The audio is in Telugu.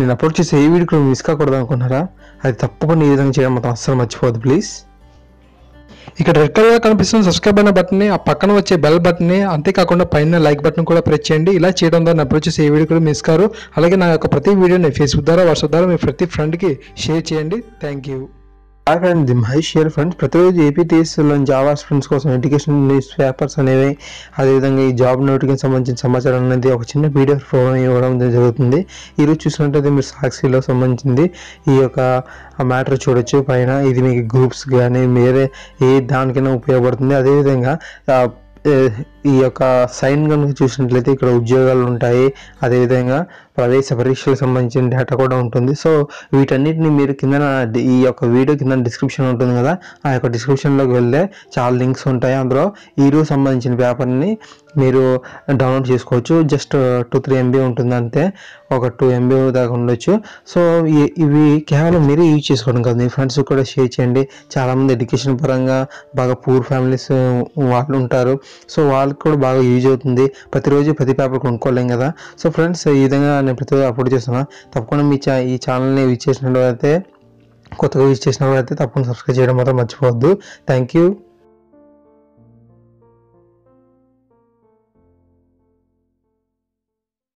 నేను అప్లోడ్ చేసే ఏ వీడియో కూడా మిస్ కాకూడదు అనుకుంటున్నారా? అది తప్పకుండా ఈ విధంగా చేయడం మాత్రం అస్సలు మర్చిపోవద్దు ప్లీజ్. ఇక్కడ రెడ్ కలర్గా కనిపిస్తున్న సబ్స్క్రైబ్ అయిన బటన్ని, ఆ పక్కన వచ్చే బెల్ బటన్ని, అంతేకాకుండా పైన లైక్ బటన్ కూడా ప్రెస్ చేయండి. ఇలా చేయడం ద్వారా నా అప్లోడ్ చేసే ఏ వీడియో కూడా మిస్ కారు. అలాగే నా యొక్క ప్రతి వీడియోని ఫేస్బుక్ ద్వారా, వాట్సాప్ ద్వారా మీ ప్రతి ఫ్రెండ్కి షేర్ చేయండి. Thank you. Hi friends, the Mahesh here friends. ప్రతిరోజు ఏపీటీఎస్లోని జావా స్టూడెంట్స్ కోసం ఎడ్యుకేషన్ న్యూస్ పేపర్స్ అనేవి, అదేవిధంగా ఈ జాబ్ నోటిఫికేషన్ సంబంధించిన సమాచారం అనేది ఒక చిన్న పీడిఎఫ్ ఫోన్ ఇవ్వడం జరుగుతుంది. ఈరోజు చూసినట్టయితే మీరు సాక్షిలో సంబంధించింది ఈ యొక్క మ్యాటర్ చూడొచ్చు పైన. ఇది మీకు గ్రూప్స్ కానీ వేరే ఏ దానికైనా ఉపయోగపడుతుంది. అదేవిధంగా ఈ యొక్క సైన్ కనుక చూసినట్లయితే ఇక్కడ ఉద్యోగాలు ఉంటాయి, అదేవిధంగా ప్రవేశ పరీక్షలకు సంబంధించిన డేటా కూడా ఉంటుంది. సో వీటన్నిటిని మీరు కింద ఈ యొక్క వీడియో కింద డిస్క్రిప్షన్ ఉంటుంది కదా, ఆ యొక్క డిస్క్రిప్షన్లోకి వెళ్తే చాలా లింక్స్ ఉంటాయి. అందులో ఈరోజు సంబంధించిన పేపర్ని మీరు డౌన్లోడ్ చేసుకోవచ్చు. జస్ట్ 2-3 MB ఉంటుంది అంతే, ఒక 2 MB దాకా ఉండొచ్చు. సో ఇవి కేవలం మీరే యూజ్ చేసుకోవడం కాదు, మీ ఫ్రెండ్స్ కూడా షేర్ చేయండి. చాలామంది ఎడ్యుకేషన్ పరంగా బాగా పూర్ ఫ్యామిలీస్ వాళ్ళు ఉంటారు. సో వాళ్ళకి కూడా బాగా యూజ్ అవుతుంది. ప్రతిరోజు ప్రతి పేపర్ కొనుక్కోలేం కదా. సో ఫ్రెండ్స్, ఈ విధంగా నేను ప్రతిరోజు అప్లోడ్ చేస్తున్నా. తప్పకుండా ఈ ఛానల్ని యూజ్ చేసినట్లయితే, కొత్తగా యూజ్ చేసినట్లయితే తప్పకుండా సబ్స్క్రైబ్ చేయడం మాత్రం మర్చిపోవద్దు. Thank you.